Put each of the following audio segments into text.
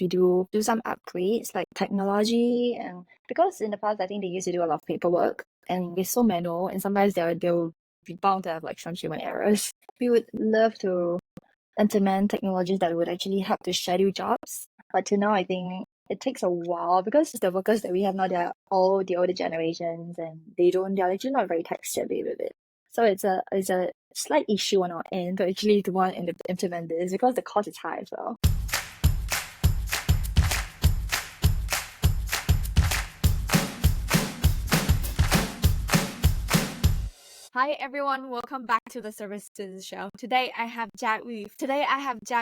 we do some upgrades like technology, and because in the past I think they used to do a lot of paperwork and it's so manual, and sometimes they'll be bound to have like some human errors. We would love to implement technologies that would actually help to schedule jobs. But till now, I think it takes a while because the workers that we have now, they're all the older generations and they're actually not very tech savvy with it. So it's a slight issue on our end to actually to want to implement this because the cost is high as well. Hi everyone, welcome back to the Services Show. Today I have Jia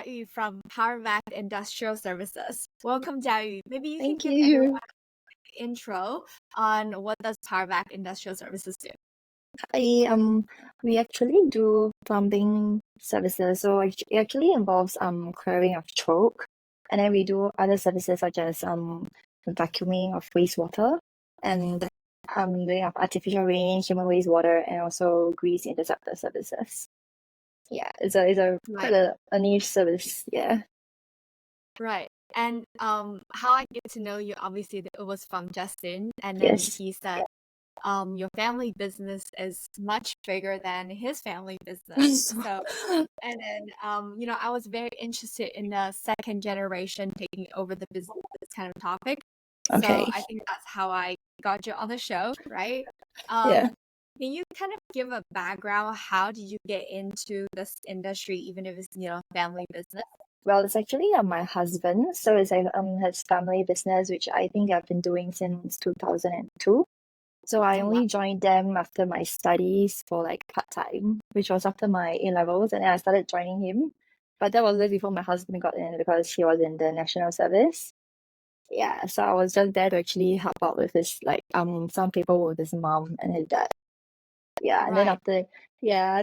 Yu from PowerVac Industrial Services. Welcome, Jia Yu. Maybe you can Thank give everyone you. an intro on what does PowerVac Industrial Services do. We actually do plumbing services, so it actually involves clearing of choke, and then we do other services such as vacuuming of wastewater and doing of artificial rain, human wastewater, and also grease interceptor services. Yeah, it's a quite Right, a niche service. Yeah. right. And how I get to know you, obviously, it was from Justin, and then Yes. he said your family business is much bigger than his family business. So, and then, I was very interested in the second generation taking over the business, this kind of topic. So Okay. I think that's how I got you on the show, right? Yeah. Can you kind of give a background? How did you get into this industry, even if it's, family business? Well, it's actually my husband, so it's like his family business, which I think I've been doing since 2002. So I Oh, wow. only joined them after my studies for like part-time, which was after my A-levels, and then I started joining him. But that was just before my husband got in because he was in the national service. Yeah, so I was just there to actually help out with his like some paperwork with his mom and his dad. Yeah, and then Right.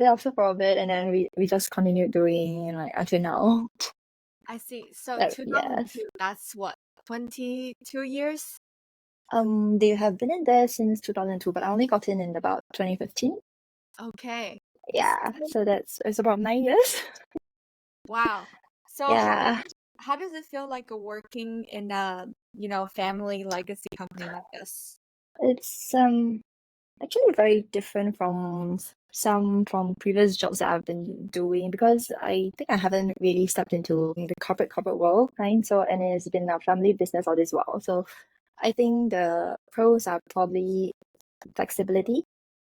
after for a bit, and then we just continued doing like until now. I see. So Yes. 2002, that's what, 22 years? They have been in there since 2002, but I only got in about 2015. Okay. Yeah, so it's about 9 years. Wow. So Yeah, how does it feel like working in a, family legacy company like this? it's actually very different from some from previous jobs that I've been doing because I think I haven't really stepped into the corporate world kind. So and it's been a family business all this while. So I think the pros are probably flexibility.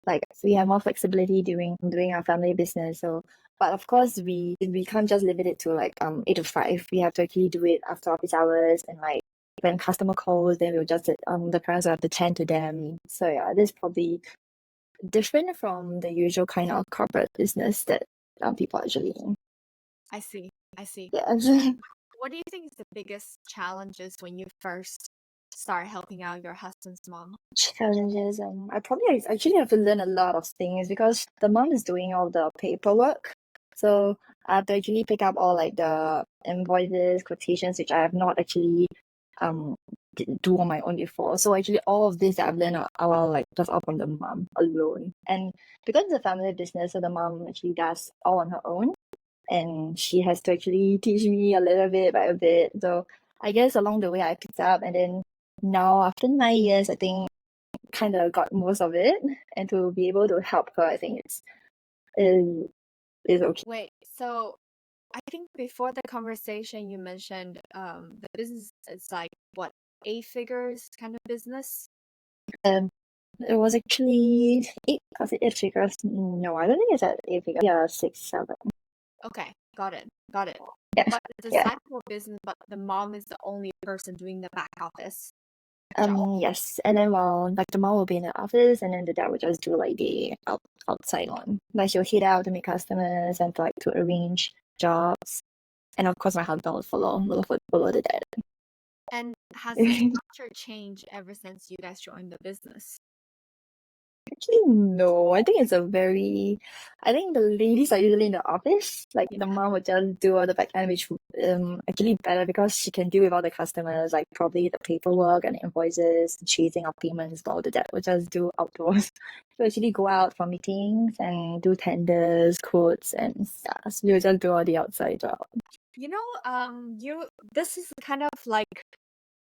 Like we have more flexibility during doing our family business. So but of course we can't just limit it to like 8 to 5. We have to actually do it after office hours, and like when customer calls then we'll just the parents will have to tend to them. So yeah, this is probably different from the usual kind of corporate business that people actually in. I see. I see. Yes. What do you think is the biggest challenges when you first start helping out your husband's mom? Challenges. I probably actually have to learn a lot of things because the mom is doing all the paperwork. So I have to actually pick up all like the invoices, quotations, which I have not actually um do on my own before. So actually all of this that I've learned are all like just all from the mom alone. And because it's a family business, so the mom actually does all on her own, and she has to actually teach me a little bit by a bit. So I guess along the way I picked up, and then now after 9 years, I think kind of got most of it, and to be able to help her, I think is is okay. Wait, so I think before the conversation you mentioned the business is like what, 8 figures kind of business? Um, it was actually eight. Was it 8 figures? No, I don't think it's at 8 figures. Yeah, 6, 7. Okay, got it. Got it. Yeah, But it's a yeah. sizable business, but the mom is the only person doing the back office job. Yes, and then while like the mom will be in the office, and then the dad will just do like the outside one. Like she'll head out to meet customers and like to arrange jobs, and of course my husband will follow the dad. And has the structure changed ever since you guys joined the business? Actually, no. I think the ladies are usually in the office. Like the Yeah. mom would just do all the back end, which actually better because she can deal with all the customers, like probably the paperwork and invoices, chasing up payments, all the that would just do outdoors. So actually go out for meetings and do tenders, quotes, and stuff. So you just do all the outside job. This is kind of like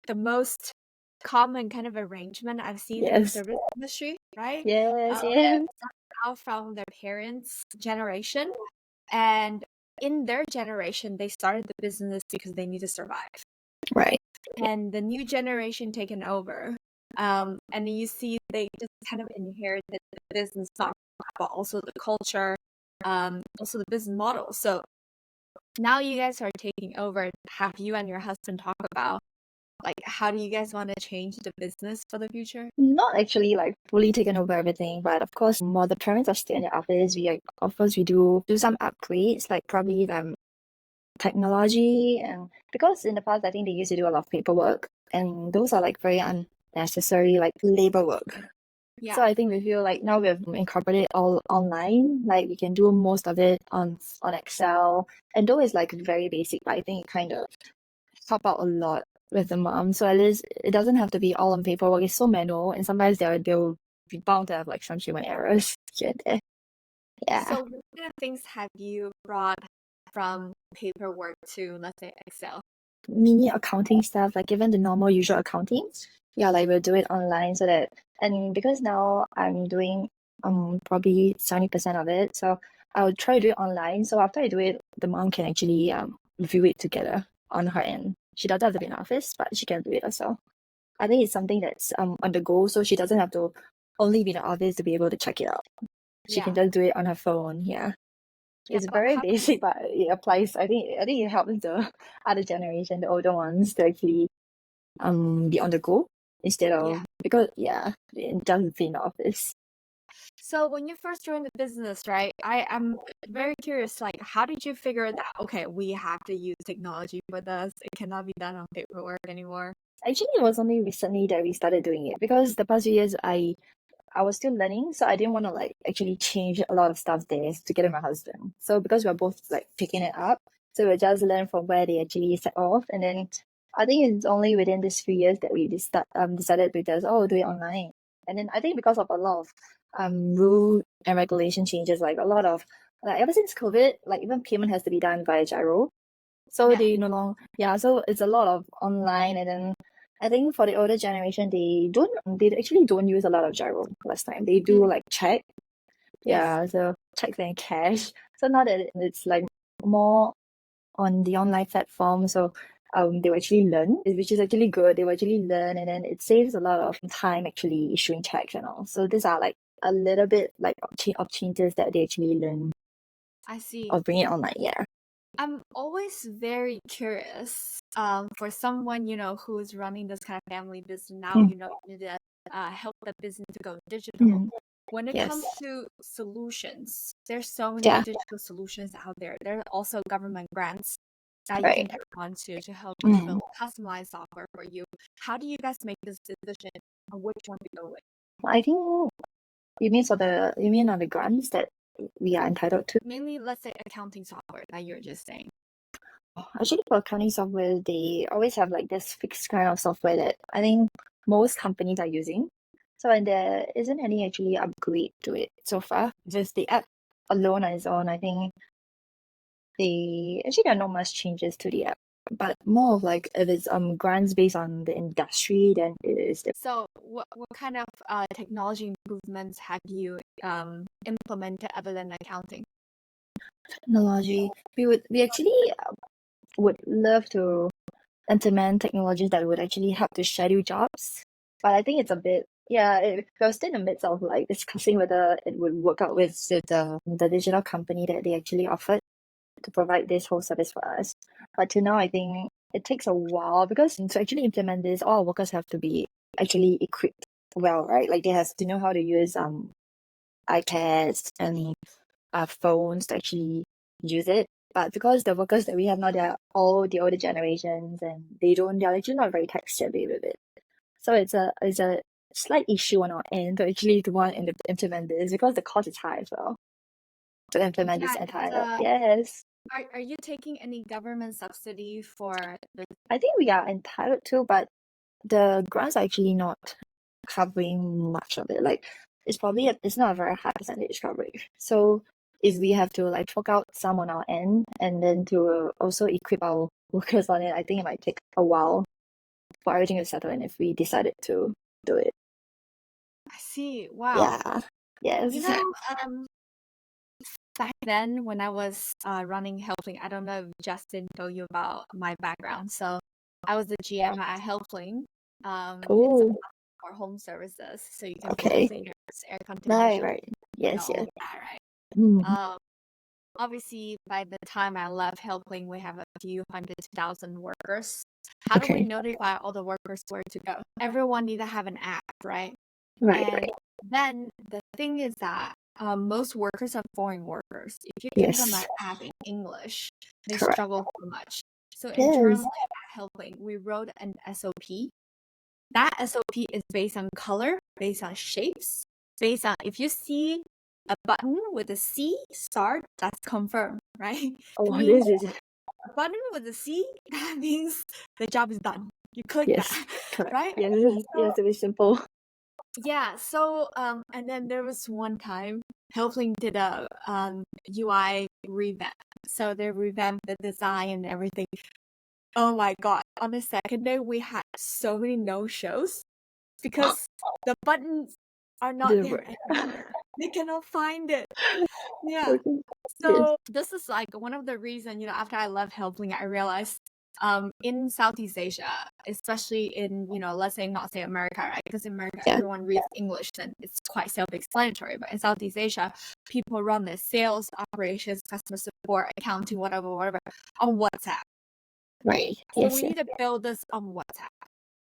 the most common kind of arrangement I've seen in the Yes. service industry, right? Yes, They yes. start out from their parents' generation, and in their generation, they started the business because they need to survive. Right. And the new generation taken over, and you see they just kind of inherited the business model, but also the culture, also the business model. So now you guys are taking over. Have you and your husband talk about like how do you guys want to change the business for the future? Not actually like fully taken over everything, but of course, while the parents are still in the office, of course we do some upgrades, like probably technology, and because in the past I think they used to do a lot of paperwork, and those are like very unnecessary like labor work. Yeah. So I think we feel like now we've incorporated all online, like we can do most of it on Excel, and though it's like very basic, but I think it kind of help out a lot with the mom. So at least it doesn't have to be all on paperwork. It's so manual, and sometimes they'll be bound to have like some human errors here and there. Yeah. So what kind of things have you brought from paperwork to, let's say, Excel? Mini accounting stuff, like even the normal usual accounting. Yeah, like we'll do it online so that, and because now I'm doing probably 70% of it, so I'll try to do it online. So after I do it, the mom can actually review it together on her end. She doesn't have to be in office, but she can do it herself. I think it's something that's on the go, so she doesn't have to only be in the office to be able to check it out. She can Yeah. just do it on her phone. Yeah. Yeah, It's but very how basic, but it applies. I think it helps the other generation, the older ones, to actually be on the go instead yeah. of, because yeah, it doesn't be in the office. So when you first joined the business, right? I'm very curious, like how did you figure that okay, we have to use technology for this. It cannot be done on paperwork anymore. Actually, it was only recently that we started doing it, because the past few years I was still learning, so I didn't want to like actually change a lot of stuff there together with my husband. So because we're both like picking it up, so we just learn from where they actually set off, and then I think it's only within these few years that we decided to just do it online. And then I think because of a lot of rule and regulation changes, like a lot of like ever since COVID, like even payment has to be done via gyro. So Yeah. they no longer, yeah, so it's a lot of online. And then I think for the older generation, they actually don't use a lot of gyro last time. They do like check. Yes. Yeah, so checks and cash. So now that it's like more on the online platform, so they will actually learn, which is actually good. They will actually learn, and then it saves a lot of time actually issuing checks and all. So these are like a little bit like of changes that they actually learn I see. of bringing it online. Yeah. I'm always very curious, for someone, who's running this kind of family business now, Mm, you need to help the business to go digital. mm, When it yes. comes to solutions, there's so many Yeah. digital solutions out there. There are also government grants that you Right. can tap onto to help you Mm. develop customized software for you. How do you guys make this decision on which one to go with? I think you mean on the grants that we are entitled to? Mainly, let's say accounting software that you're just saying. Actually, for accounting software, they always have like this fixed kind of software that I think most companies are using. So, and there isn't any actually upgrade to it so far. Just the app alone on its own, I think there are not much changes to the app, but more of like if it's grants based on the industry, then it is the So, what kind of technology improvements have you implemented other than accounting? technology. We actually would love to implement technologies that would actually help to schedule jobs. But I think it's a bit, yeah, we're still in the midst of like discussing whether it would work out with the digital company that they actually offered to provide this whole service for us. But to now, I think it takes a while, because to actually implement this, all our workers have to be actually equipped well, right? Like they have to know how to use iPads and phones to actually use it. But because the workers that we have now, they're all the older generations, and they're actually not very tech savvy with it. So it's a slight issue on our end to actually to want to implement this, because the cost is high as well to implement Yeah, this it's entire. Yes. are you taking any government subsidy for the I think we are entitled to, but the grants are actually not covering much of it. Like it's not a very high percentage coverage. So if we have to like fork out some on our end and then to also equip our workers on it, I think it might take a while for everything to settle in if we decided to do it. I see. Wow. Yeah. Yes. You know, back then when I was running Helpling, I don't know if Justin told you about my background. So I was the GM at Helpling. It's a Oh, for home services, so you can put okay. cleaners, air Right, conditioners, right. Yes, all yes. of that, right? Mm, Um, Obviously, by the time I left Helpling, we have a few hundred thousand workers. How do we okay. notify all the workers where to go? Everyone need to have an app, right? Right, And right. then the thing is that most workers are foreign workers. If you give them an Yes. app in English, they Correct. struggle so much. So Yes. internally at Helpling, we wrote an SOP. That SOP is based on color, based on shapes, based on if you see a button with a C start, that's confirmed, right? It Oh, means this is a button with a C, that means the job is done. You click yes. that, Correct. right? Yes, So yes, to be simple. yeah, so and then there was one time Helpling did a UI revamp. So they revamped the design and everything. Oh my god. On the second day we had so many no-shows because the buttons are not there The anymore. They cannot find it. Yeah. okay. Yes. So this is like one of the reasons, after I left Helpling, I realized in Southeast Asia, especially in, let's say not say America, right? Because in America Yeah. everyone reads English and it's quite self-explanatory. But in Southeast Asia, people run their sales, operations, customer support, accounting, whatever, on WhatsApp. Right. So Yes, we yes. need to build this on WhatsApp.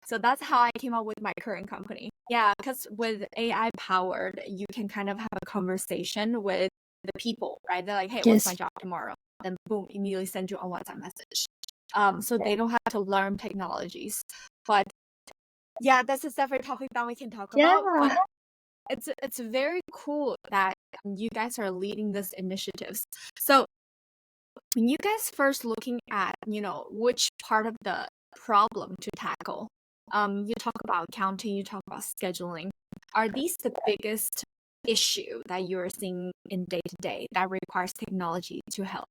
So that's how I came up with my current company. Yeah, because with AI powered, you can kind of have a conversation with the people, right? They're like, hey, what's my Yes. job tomorrow? Then boom, immediately send you a WhatsApp message. So they don't have to learn technologies. But yeah, that's a separate topic that we can talk about. Yeah. But it's very cool that you guys are leading these initiatives. So when you guys first looking at, which part of the problem to tackle, you talk about accounting, you talk about scheduling. Are these the biggest issue that you're seeing in day to day that requires technology to help?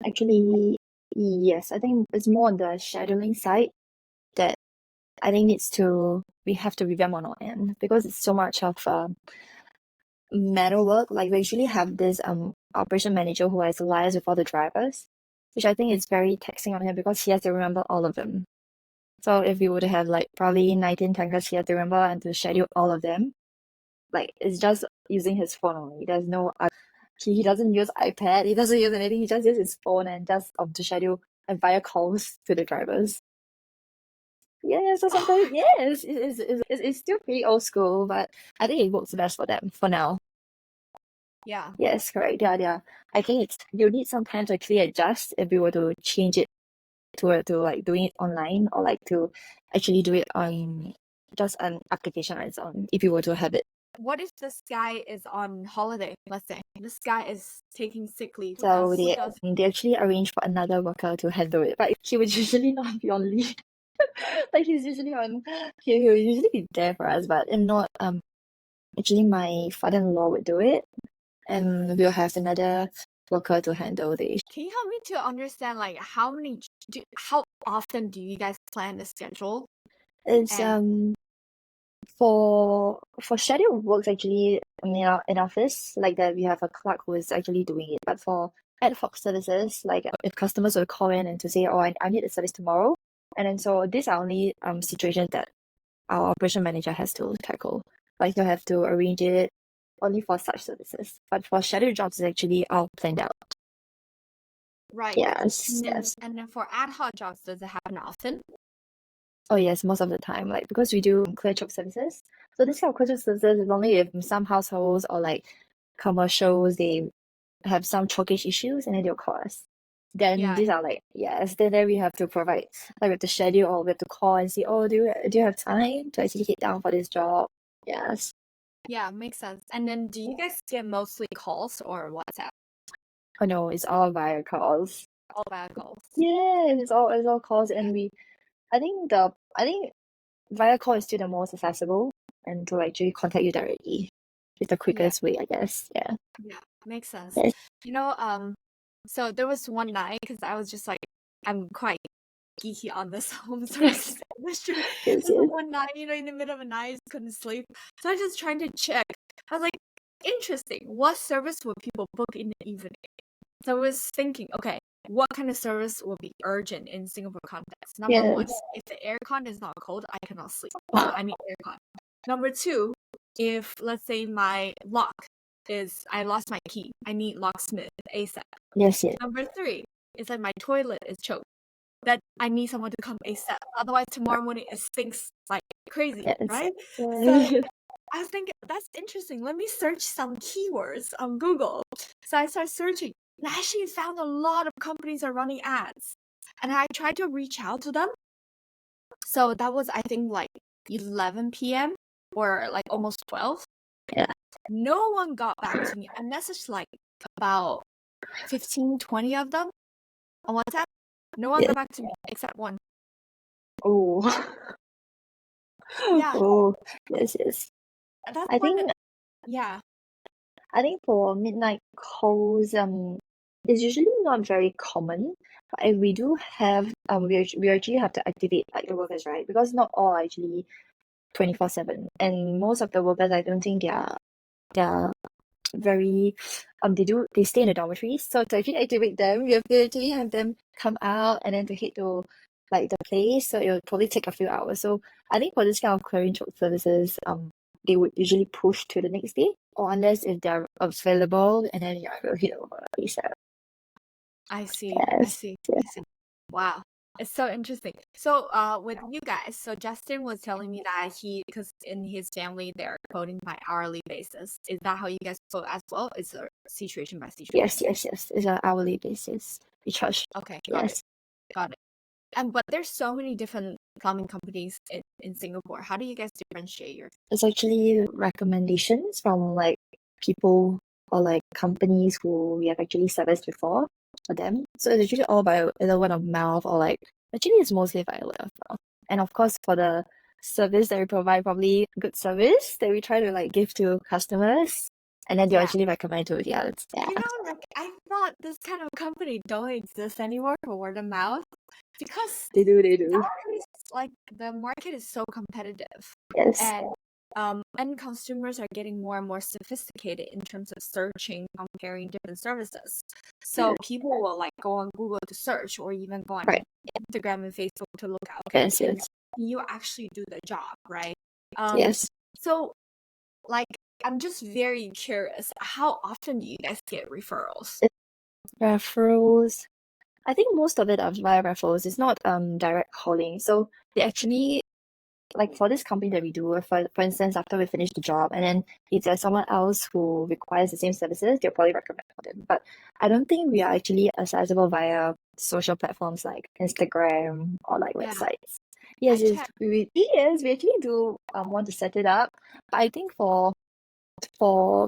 Actually, yes. I think it's more on the scheduling side that I think we have to revamp on our end because it's so much of manual work. Like we usually have this operation manager who has liaised with all the drivers, which I think is very taxing on him because he has to remember all of them. So if we would have like probably 19 tankers, he has to remember and to schedule all of them. Like it's just using his phone only. There's no he doesn't use iPad, he doesn't use anything, he just uses his phone and just to schedule and via calls to the drivers. Yeah, so sometimes yes, it's still pretty old school, but I think it works best for them for now. Yeah. Yes, correct. Yeah. I think you need some time to actually adjust if you were to change it to like doing it online or like to actually do it on just an application on its own if you were to have it. What if this guy is on holiday? Let's say this guy is taking sick leave. So Who does? they actually arrange for another worker to handle it, but he would usually not be on leave. Like he's usually on he will usually be there for us, but if not, actually my father-in-law would do it and we'll have another worker to handle the issue. Can you help me to understand like how often do you guys plan the schedule? It's And for scheduled works actually in office like that we have a clerk who is actually doing it, but for ad hoc services like if customers will call in and to say I need a service tomorrow, and then so these are only situations that our operation manager has to tackle, like you have to arrange it only for such services, but for scheduled jobs it's actually all planned out. right. Yes, And then yes. and then for ad hoc jobs, does it happen often? Oh yes, most of the time, like because we do clear choke services. So this kind of clear choke services is only if some households or like commercials they have some chokish issues and then they'll call us. Then Yeah. these are like yes, then we have to provide like we have to schedule or we have to call and see, oh do you have time to actually hit down for this job? Yes. Yeah, makes sense. And then do you guys get mostly calls or WhatsApp? Oh no, it's all via calls. All bad calls. Yeah, it's all calls and I think via call is still the most accessible and to actually contact you directly. It's the Yeah. quickest way, I guess. Yeah. Yeah. Makes sense. Yes, You know, so there was one night because I was just like, I'm quite geeky on this home services industry. yes, And so yes, one night, in the middle of the night, I just couldn't sleep. So I was just trying to check. I was like, interesting. What service will people book in the evening? So I was thinking, okay, what kind of service will be urgent in Singapore context? Number one, yes. if the aircon is not cold, I cannot sleep. So I need aircon. Number two, if let's say my lock is I lost my key, I need locksmith ASAP. Yes, yes, Number three is like my toilet is choked. That I need someone to come ASAP. Otherwise tomorrow morning it stinks like crazy, yes, right? So yes. I was thinking that's interesting. Let me search some keywords on Google. So I started searching and I actually found a lot of companies are running ads. And I tried to reach out to them. So that was I think like 11 p.m. or like almost 12. Yeah. No one got back to me. I messaged like about 15, 20 of them on WhatsApp. No one Yes. got back to me except one. Oh, Yeah, oh, yes, yes. that's I one. think Yeah, I think for midnight calls, it's usually not very common. But if we do have, we actually have to activate like the workers, right? Because not all are actually 24/7, and most of the workers, I don't think they are very they stay in the dormitories. So to actually activate them, we have to actually have them come out and then to head to like the place. So it will probably take a few hours. So I think for this kind of clearing job services, they would usually push to the next day, or unless if they're available, and then yeah, we'll hit over ASAP. I see. I Yes, see. yes, I see. Wow. It's so interesting. So, with you guys, so Justin was telling me that because in his family, they're quoting by hourly basis. Is that how you guys quote as well? It's a situation by yes, situation. yes, yes. It's an hourly basis. We charge. Okay, got it. Yes. Got it. And but there's so many different plumbing companies in Singapore. How do you guys differentiate your? It's actually recommendations from like people or like companies who we have actually serviced before for them. So it's usually all by either word of mouth or like actually it's mostly by word of mouth. And of course for the service that we provide, probably good service that we try to like give to customers, and then they'll Yeah. actually recommend to the others. Yeah. Like I thought this kind of company don't exist anymore for word of mouth because They do, they do. nowadays, like the market is so competitive, Yes. and end consumers are getting more and more sophisticated in terms of searching, comparing different services. So Yes. people will like go on Google to search, or even go on Right. Instagram and Facebook to look at okay, Yes, yes. can you actually do the job, right? Yes. So like I'm just very curious, how often do you guys get referrals? Referrals. I think most of it are via referrals. It's not direct calling. So they actually like for this company that we do, for instance, after we finish the job, and then if there's someone else who requires the same services, they'll probably recommend for them. But I don't think we are actually accessible via social platforms like Instagram or like Yeah, websites. I Yes, checked. we actually do want to set it up. But I think for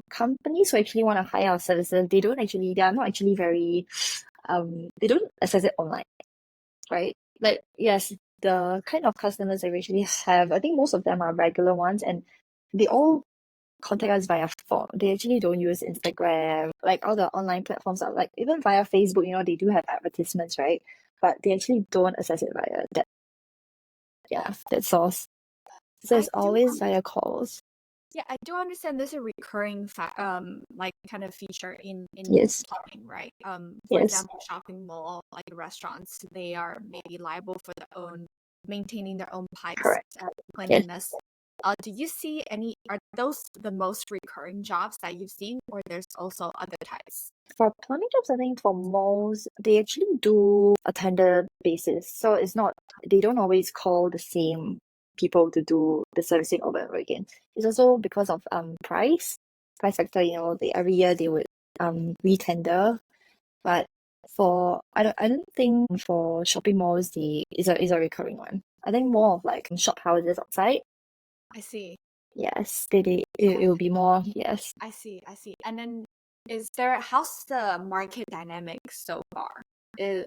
companies who actually want to hire our services, they are not actually very they don't access it online, right? Like, yes, the kind of customers that we actually have, I think most of them are regular ones, and they all contact us via phone. They actually don't use Instagram. Like all the online platforms are like even via Facebook, they do have advertisements, right? But they actually don't access it via that source. So I it's do always via calls. Yeah, I do understand there's a recurring like kind of feature in Yes, plumbing, right? For yes, example, shopping mall, like restaurants, they are maybe liable for their own maintaining their own pipes correct. and Yes. cleanliness. Do you see are those the most recurring jobs that you've seen, or there's also other types? For plumbing jobs, I think for most, they actually do a tender basis. So it's not, they don't always call the same people to do the servicing over and over again. It's also because of price factor, every year they would retender. But I don't think for shopping malls is a recurring one. I think more of like shop houses outside. I see. Yes, it will be more, yes. I see. I see. And then how's the market dynamic so far? Is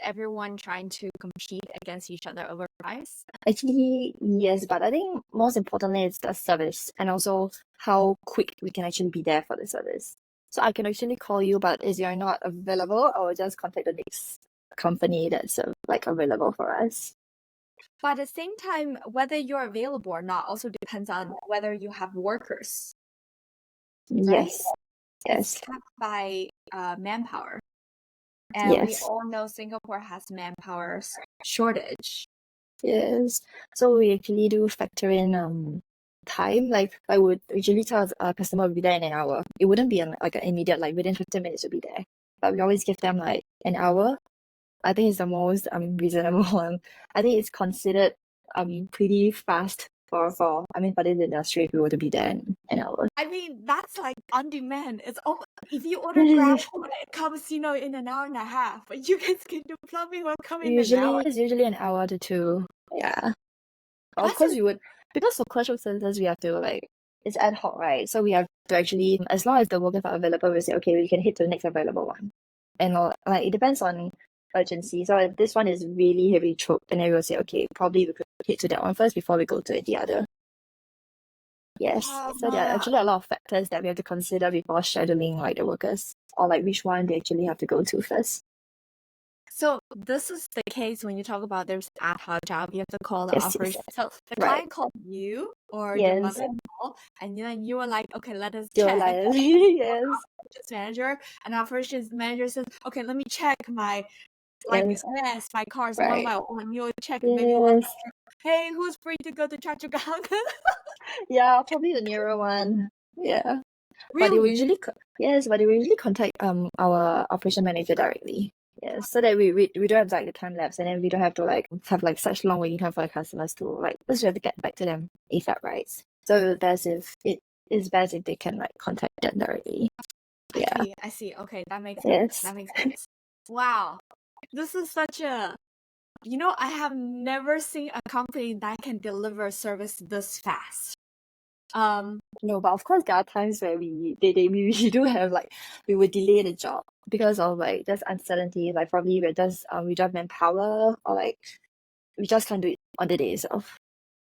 everyone trying to compete against each other over price? Actually, yes, but I think most importantly it's the service and also how quick we can actually be there for the service. So I can actually call you, but if you're not available, I will just contact the next company that's like available for us. But at the same time, whether you're available or not also depends on whether you have workers, right? Yes, It's yes, capped by manpower. And we yes, all know Singapore has manpower shortage. yes. So we actually do factor in time. Like I would usually tell a customer will be there in an hour. It wouldn't be like an immediate, like within 15 minutes will be there. But we always give them like an hour. I think it's the most reasonable one. I think it's considered pretty fast for for this industry if we were to be there in an hour. I mean, that's like on demand. It's all, if you order Grab food, it comes, in an hour and a half. But you guys can do plumbing will come in an hour. Usually it's usually an hour to two. Yeah. But of That's course we would, because for commercial services we have to like, it's ad hoc, right? So we have to actually, as long as the workers are available, we say okay, we can hit to the next available one. And like it depends on urgency. So if this one is really heavily choked, and then we'll say okay, probably we could hit to that one first before we go to the other. Yes. So there are actually a lot of factors that we have to consider before scheduling like the workers, or like which one they actually have to go to first. So this is the case when you talk about there's an ad hoc job, you have to call the Yes, operation. yes. So the Right. client called you or your Yes. mother-in-law, and then you were like, okay, let us You're check. like, yes. Operations manager, and operations manager says, okay, let me check my Yes. my cars one Right. by one. You'll check maybe one. Yes. Hey, who's free to go to Choa Chu Kang? Yeah, probably the nearer one. Yeah. But they will Really? usually yes, but they will usually contact our operation manager directly. Yes, so that we don't have like the time lapse, and then we don't have to like have like such long waiting time for the customers to like, because we have to get back to them ASAP, right? So best if it is best if they can like contact them directly. Yeah. I see. Okay, that makes sense. Yes. That makes sense. Wow. This is such a, I have never seen a company that can deliver service this fast. No, but of course there are times where we do have like, we would delay the job because of like just uncertainty, like probably we don't have manpower, or like we just can't do it on the day itself.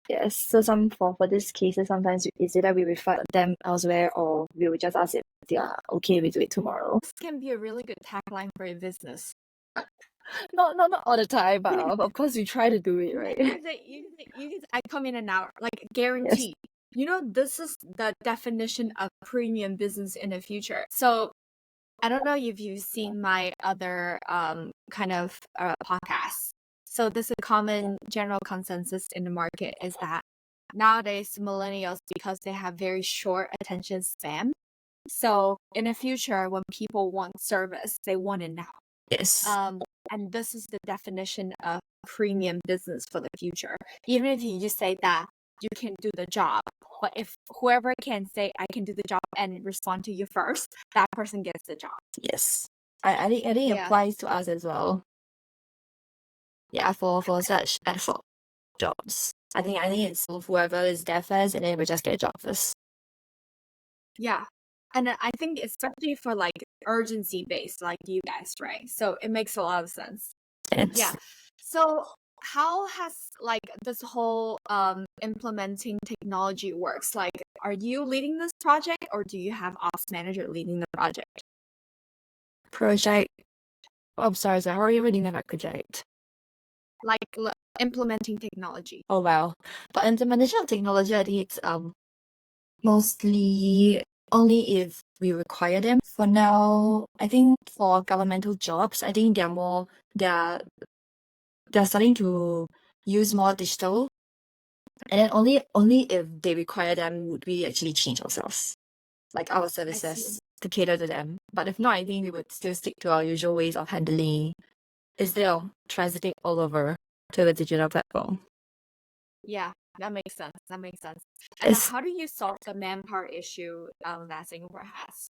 Yes. So for these cases, sometimes it's either we refer them elsewhere, or we will just ask if they are okay, we do it tomorrow. this can be a really good tagline for a business. Not all the time, but of course we try to do it, right? I come in an hour, like Yes. guaranteed. This is the definition of premium business in the future. So I don't know if you've seen my other kind of podcasts. So this is a common general consensus in the market is that nowadays millennials, because they have very short attention span. So in the future, when people want service, they want it now. Yes. And this is the definition of premium business for the future. Even if you just say that you can do the job, but if whoever can say I can do the job and respond to you first, that person gets the job. Yes. I think it applies to us as well. Yeah, for such ad hoc jobs. I think it's whoever is there first, and then we just get a job first. Yeah. And I think especially for like urgency based like you guys, right? So it makes a lot of sense. Yes. Yeah. So how has like this whole implementing technology works? Like, are you leading this project or do you have ops manager leading the project? Project. Oh, I'm sorry, so how are you reading that project? Like implementing technology. Oh wow. But implementation of technology, I think it's mostly only if we require them. For now, I think for governmental jobs, I think they're starting to use more digital. And then only if they require them would we actually change ourselves, like our services, to cater to them. But if not, I think we would still stick to our usual ways of handling instead of transiting all over to the digital platform. Yeah, that makes sense. That makes sense. And how do you solve the manpower issue that Singapore has?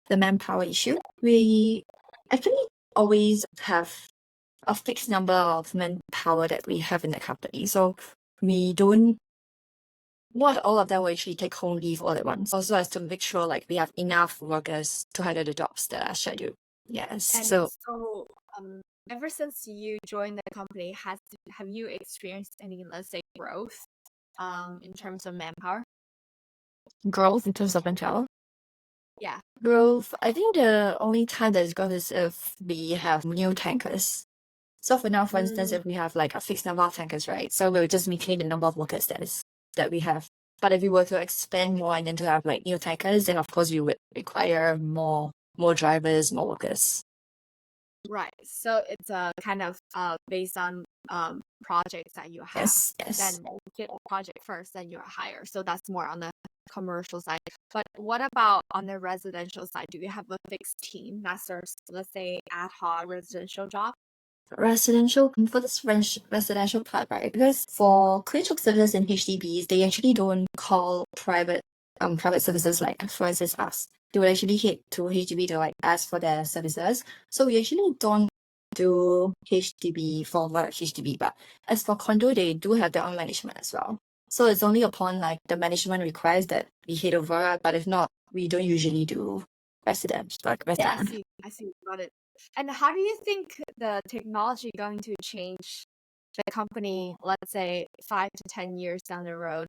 The manpower issue, we actually always have a fixed number of manpower that we have in the company. So we don't, not all of them will actually take home leave all at once. Also as to make sure like we have enough workers to handle the jobs that are scheduled. Yes. And so ever since you joined the company, have you experienced any, let's say, growth in terms of manpower? growth in terms of manpower? Yeah. Growth, I think the only time that is growth is if we have new tankers. So for now, for instance, Mm, if we have like a fixed number of tankers, right? So we'll just maintain the number of workers that we have. But if we were to expand more and then to have like new tankers, then of course we would require more drivers, more workers. right. So it's kind of based on projects that you have. Yes, yes. Then you get a project first, then you hire. So that's more on the commercial side. But what about on the residential side? Do you have a fixed team that serves, let's say, ad hoc residential job? Residential for this residential part, right? Because for clinical services in HDBs, they actually don't call private services like for instance us. They will actually head to HDB to like ask for their services. So we actually don't do HDB for large HDB, but as for condo, they do have their own management as well. So it's only upon like the management requires that we head over, but if not, we don't usually do residents like Yeah, I resident. see. I see. Got it. And how do you think the technology going to change the company, let's say 5 to 10 years down the road,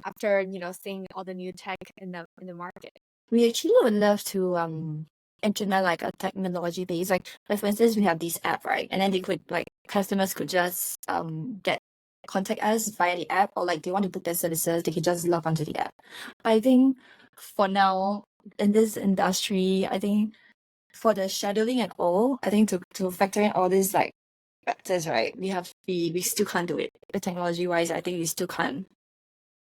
after seeing all the new tech in the market? We actually would love to implement like a technology base. Like for instance, we have this app, right? And then they could like customers could just get contact us via the app, or like they want to book their services, they could just log onto the app. I think for now in this industry, I think for the scheduling and all, I think to factor in all these like factors, right? We still can't do it. The technology wise, I think we still can't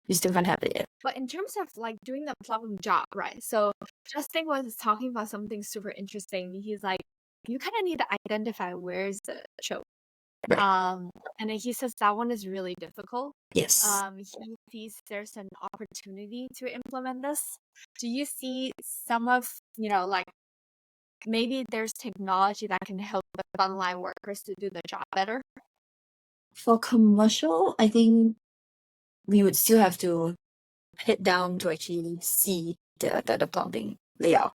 have it yet. But in terms of like doing the plumbing job, right? So Justin was talking about something super interesting. He's like, you kind of need to identify where's the choke. Right. And then he says that one is really difficult. Yes. He sees there's an opportunity to implement this. Do you see some of, like maybe there's technology that can help the frontline workers to do the job better? For commercial, I think we would still have to head down to actually see the plumbing layout,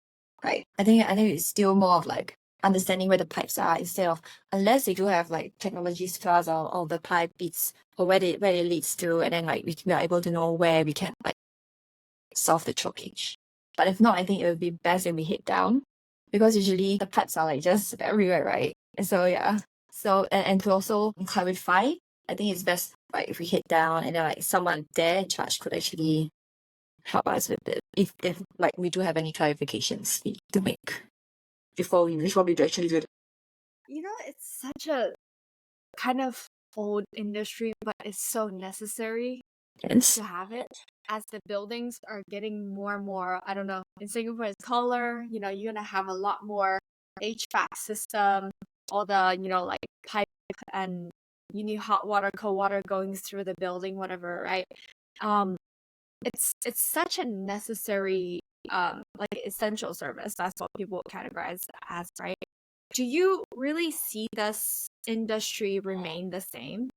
right? I think it's still more of like understanding where the pipes are instead of unless they do have like technologies to us or the pipe bits or where it leads to, and then like we are able to know where we can like solve the chokage. But if not, I think it would be best if we head down because usually the pipes are like just everywhere, right? And so yeah. So and to also clarify, I think it's best like if we head down and then like someone there in charge could actually help us with it if like we do have any clarifications to make before we actually do it. It's such a kind of old industry, but it's so necessary Yes. to have it as the buildings are getting more and more. I don't know, in Singapore it's taller, you're gonna have a lot more HVAC system, all the like pipe, and you need hot water, cold water going through the building, whatever, right? um it's such a necessary like essential service. That's what people categorize as, right? Do you really see this industry remain the same,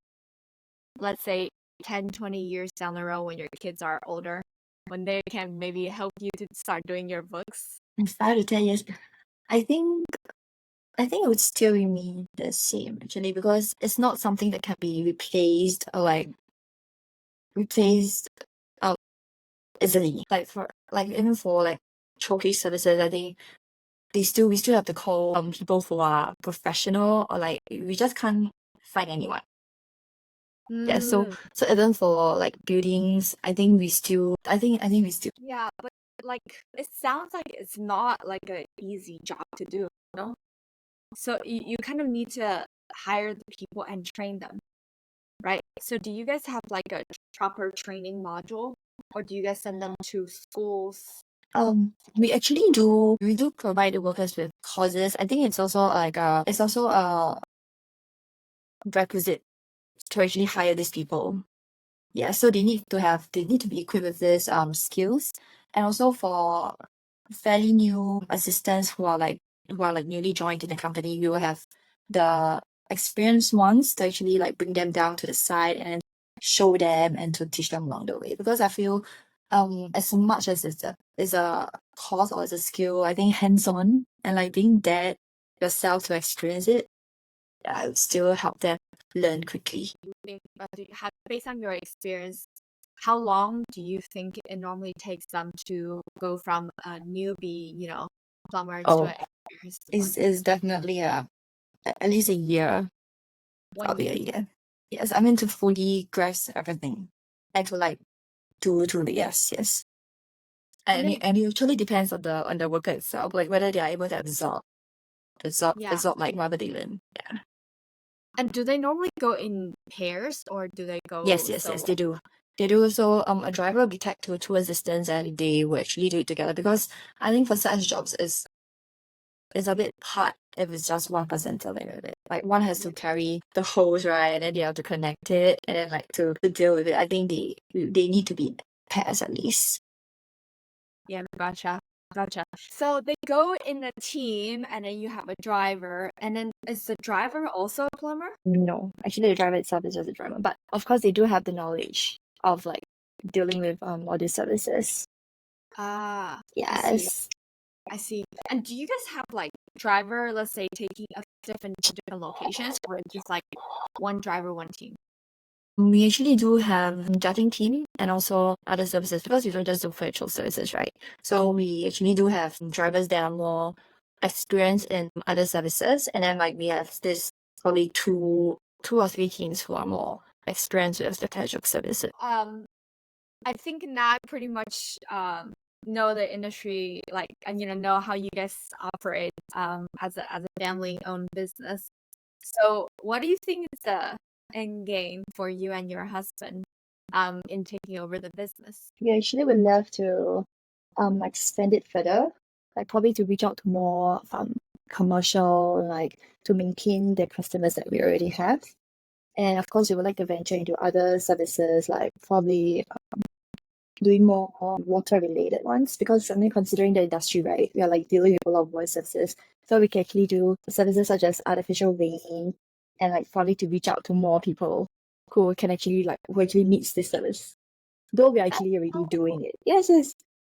let's say 10, 20 years down the road when your kids are older, when they can maybe help you to start doing your books? In 5 to 10 years, I think it would still remain the same actually because it's not something that can be replaced or like replaced easily. Like for like even for like trophy services, I think we still have to call people who are professional or like we just can't find anyone. Yeah, so Mm, so even for like buildings, I think we still yeah, but like it sounds like it's not like an easy job to do, no? So you kind of need to hire the people and train them, right? So do you guys have like a proper training module, or do you guys send them to schools? we do provide the workers with courses. I think it's also a requisite to actually hire these people. Yeah, so they need to be equipped with these skills. And also for fairly new assistants who are like newly joined in the company, we will have the experienced ones to actually like bring them down to the side and show them and to teach them along the way. Because I feel as much as it's a course or it's a skill, I think hands on and like being there yourself to experience it, yeah, it would still help them learn quickly. Based on your experience, how long do you think it normally takes them to go from a newbie, plumber to Oh, an experienced one? is definitely at least a year, 1 year. probably a year. Yes, I mean to fully grasp everything and to like to the yes. And then, And it actually depends on the worker itself, like whether they are able to yeah. absorb like whatever they learn. Yeah. And do they normally go in pairs or do they go Yes, solo? they do. They do. So a driver will be tagged to two assistants and they will actually do it together because I think for such jobs it's a bit hard if it's just one person dealing with it. Like one has to carry the hose, right? And then they have to connect it and then like to deal with it. I think they need to be pairs at least. Yeah, gotcha. Gotcha. So they go in a team and then you have a driver. And then is the driver also a plumber? No, actually the driver itself is just a driver. But of course they do have the knowledge of like dealing with all these services. Ah, I see. Yes. I see. And do you guys have like driver, let's say, taking a different locations, or just like one driver, one team? We actually do have judging team and also other services because we don't just do virtual services, right? So we actually do have drivers that are more experienced in other services, and then like we have this probably two or three teams who are more experienced with the casual services. I think now I pretty much know the industry, like, and know how you guys operate as a family owned business. So what do you think is the end game for you and your husband in taking over the business? We actually would love to expand it further, like probably to reach out to more commercial, like to maintain the customers that we already have. And of course, we would like to venture into other services, like probably doing more water related ones because I mean considering the industry, right, we are like dealing with a lot of voice services. So we can actually do services such as artificial rain and like probably to reach out to more people who can actually like who actually needs this service. Though we're actually already doing it. Yes.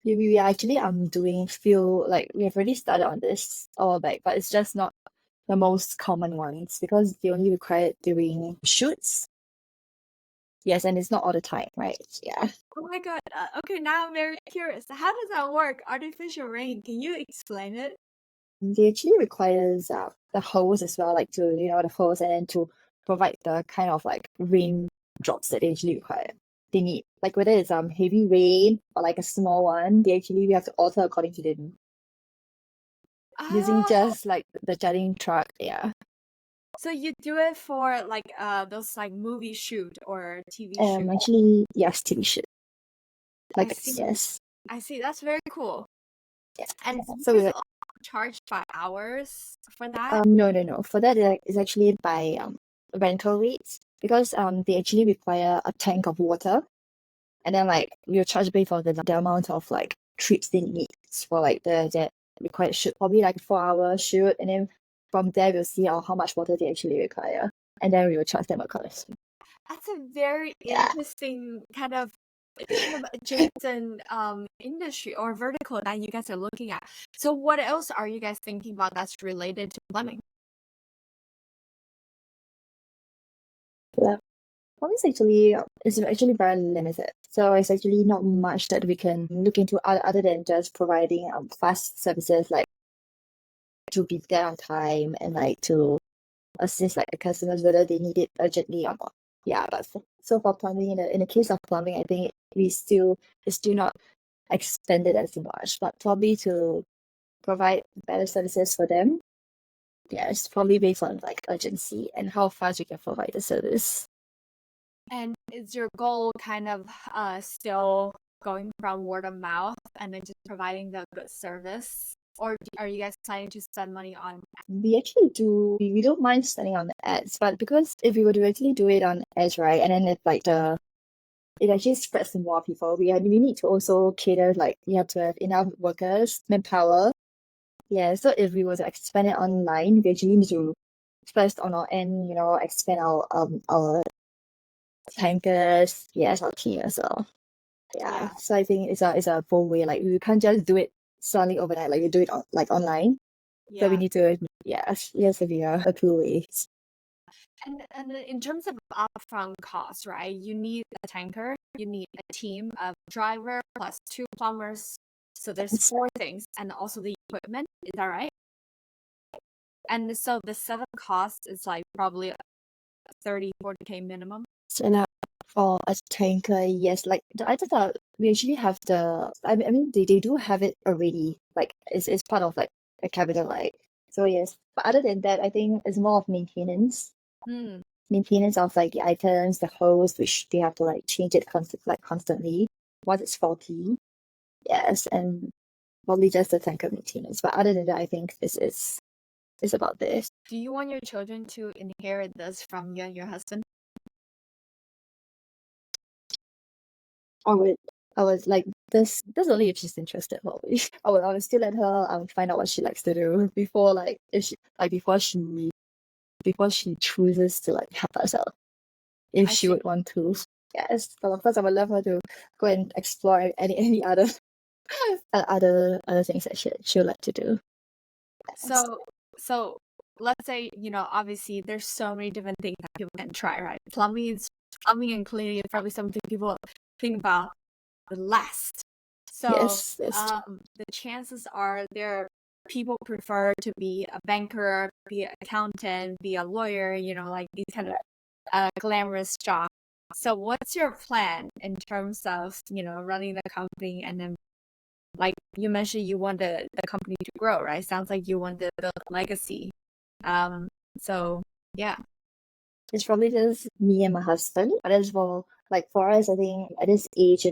We are actually doing feel like we have already started on this all back, but it's just not the most common ones because they only require it during shoots. Yes, and it's not all the time, right? Yeah. Oh my God. Okay, now I'm very curious. How does that work? Artificial rain. Can you explain it? They actually requires the hose as well, like to the hose and then to provide the kind of like rain drops that they actually require. They need like whether it's heavy rain or like a small one, we have to alter according to them using Oh, just like the jetting truck. Yeah. so you do it for like those like movie shoot or TV shoot. Actually yes, TV shoot. I Like see. yes. I see. That's very cool. Yeah. And do you So guys we also charge by hours for that? no. For that it's actually by rental rates because they actually require a tank of water. And then like we'll charge based for the amount of like trips they need for like the required shoot, probably like 4 hour shoot, and then from there we'll see how much water they actually require. And then we will charge them accordingly. That's a very Yeah. interesting kind of adjacent industry or vertical that you guys are looking at. So what else are you guys thinking about that's related to plumbing? Yeah. One is actually very limited. So it's actually not much that we can look into other than just providing fast services like to be there on time and like to assist like the customers whether they need it urgently or not. Yeah, but so for plumbing, in the case of plumbing, I think it's still not expanded as much, but probably to provide better services for them. Yeah, it's probably based on like urgency and how fast we can provide the service. And is your goal kind of still going from word of mouth and then just providing the good service? Or are you guys planning to spend money on? We actually we don't mind spending on the ads, but because if we were to actually do it on ads, right, and then it actually spreads to more people. We need to also cater like you have to have enough workers, manpower. Yeah, so if we were to expand it online, we actually need to first on our end, expand our tankers, yes, our team as well. Yeah. Yeah. So I think it's a full way. Like we can't just do it suddenly overnight. Like we do it like online. So we Yeah. need to yes, be a few ways. And in terms of upfront costs, right? You need a tanker, you need a team of driver plus 2 plumbers. So there's Yes. 4 things, and also the equipment. Is that right? And so the setup cost is like probably 30-40K minimum. So now for a tanker, yes, like I thought we actually have I mean they do have it already. Like it's part of like a capital like so yes. But other than that, I think it's more of maintenance. Hmm. Maintenance of like the items, the hose, which they have to like change it constantly once it's faulty. Yes, and probably just the tanker maintenance. But other than that, I think this is about this. Do you want your children to inherit this from you and your husband? I would I was like this only if she's interested probably. I would still let her find out what she likes to do before like if she like before she chooses to like help herself. If I she see. would want to. Yes. But of course I would love her to go and explore any other other things that she'll like to do. Yes. So let's say, obviously there's so many different things that people can try, right? Plumbing and cleaning is probably something people think about the last. So Yes. the chances are there people prefer to be a banker, be an accountant, be a lawyer, like these kind of glamorous jobs. So what's your plan in terms of, running the company, and then like you mentioned you want the company to grow, right? Sounds like you want to build a legacy. So yeah. It's probably just me and my husband. But as for us, I think at this age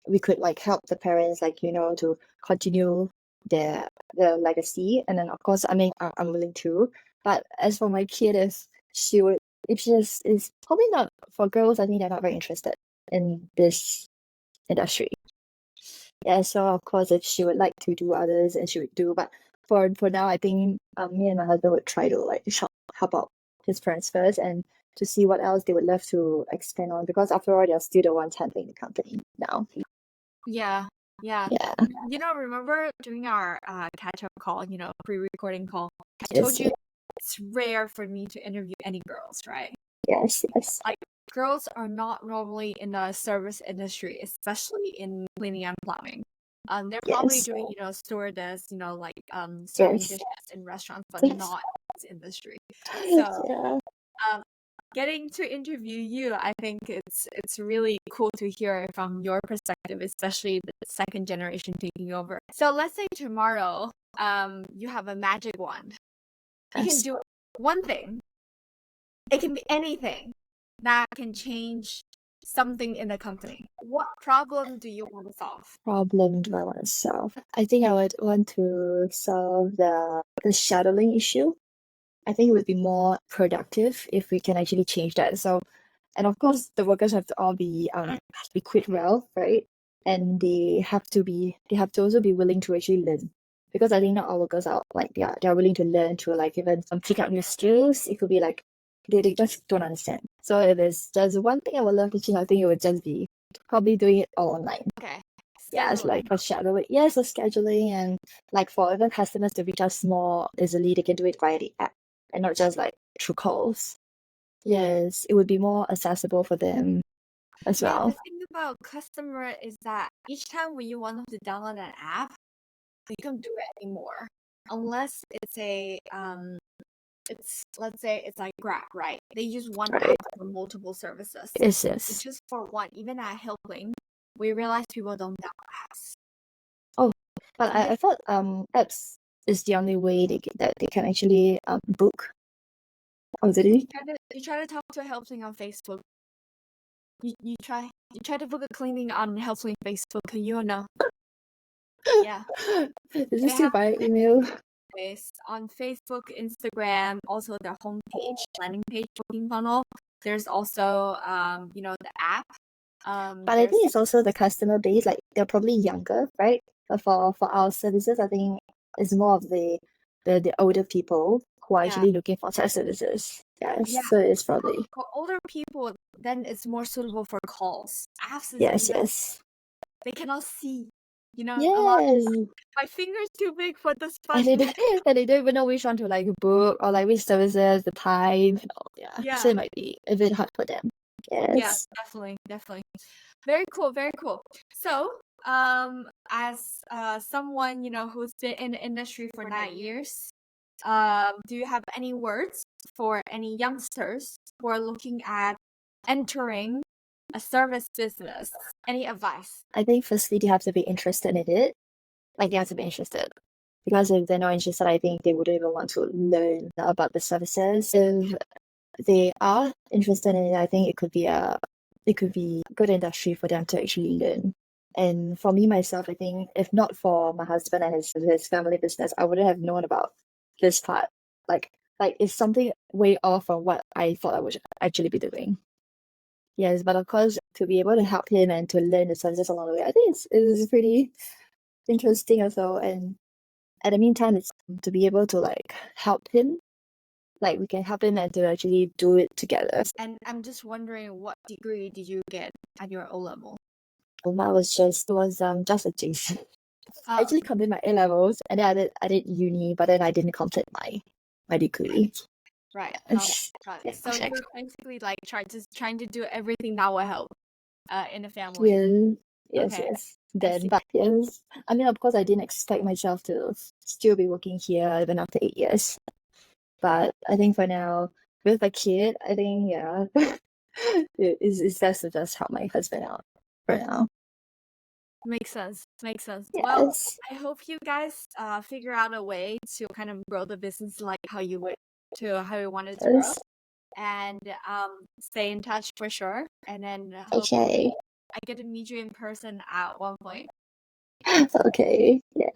we could like help the parents to continue their legacy, and then of course I mean I'm willing to, but as for my kid, if she is probably not for girls. I think they're not very interested in this industry. Yeah, so of course if she would like to do others, and she would do, but for now I think me and my husband would try to like help out his parents first, and to see what else they would love to expand on, because after all they're still the ones handling the company now. Yeah. Yeah. Remember during our catch-up call, pre-recording call, I Yes. told you it's rare for me to interview any girls, right? Yes. Like girls are not normally in the service industry, especially in cleaning and plumbing. They're probably Yes. doing, stewardess, serving Yes. dishes in restaurants, but Yes. not in this industry. So Yeah. getting to interview you, I think it's really cool to hear from your perspective, especially the second generation taking over. So let's say tomorrow, you have a magic wand. You can Yes. do one thing. It can be anything that can change something in the company. What problem do you want to solve? Problem do I want to solve? I think I would want to solve the shuttling issue. I think it would be more productive if we can actually change that. So, and of course, the workers have to all be quit well, right? And they have to also be willing to actually learn, because I think not all workers are like they're willing to learn, to like even pick up new skills. It could be like they just don't understand. So if there's one thing I would love to change, I think it would just be probably doing it all online. Okay. Yeah, it's like Scheduling. for shadowing. Yes, for scheduling, and like for even customers to reach us more easily, they can do it via the app and not just like through calls. Yes, it would be more accessible for them as Yeah, the well. thing about customer is that each time when you want them to download an app, you can't do it anymore. Unless it's let's say it's like Grab, right? They use one Right. app for multiple services. Yes, It's yes. just for one. Even at Helpling, we realize people don't download apps. Oh, but Even I thought apps is the only way that they can actually book. Oh, did it? you try to talk to Helpling on Facebook. You try to book a cleaning on Helpling Facebook, you know. Yeah. Is They it still have by email? ways on Facebook, Instagram, also their homepage, landing page, booking funnel. There's also the app. But I There's think it's also the customer base, like they're probably younger, right? But for our services, I think it's more of the older people who are yeah. actually looking for such services. Yes, Yeah. so it's probably For older people, then it's more suitable for calls. Apps is yes, even yes. they cannot see. You know, a lot. Yes. My finger's too big for the And sponge. they don't even know which one to like book or like which services, the time. Yeah. So Yeah, it might be a bit hard for them. yeah, Yes. definitely, definitely. Very cool, very cool. So, as someone, who's been in the industry for 9 years, do you have any words for any youngsters who are looking at entering a service business? Any advice? I think firstly they have to be interested in it. Like they have to be interested. Because if they're not interested, I think they wouldn't even want to learn about the services. If they are interested in it, I think it could be a good industry for them to actually learn. And for me myself, I think if not for my husband and his family business, I wouldn't have known about this part. Like it's something way off from what I thought I would actually be doing. Yes, but of course to be able to help him and to learn the services along the way, I think it's pretty interesting also. And at the meantime, it's to be able to like help him, like we can help him and to actually do it together. And I'm just wondering, what degree did you get at your O level? Mine was just just a JC. I Oh, actually completed my A levels and then I did uni, but then I didn't complete my degree. right. Yes. Got it. Yeah. So you're basically like trying to do everything that will help in the family. Yes. Yes. Okay, Yes. I Then, see. but yes, I mean, of course, I didn't expect myself to still be working here even after 8 years. But I think for now, with a kid, I think yeah, it's best to just help my husband out for now. Makes sense. Makes sense. Well, Yes. I hope you guys figure out a way to kind of grow the business like how you wanted to grow, Yes. and stay in touch for sure. And then Okay. I get to meet you in person at one point. Okay. Yeah.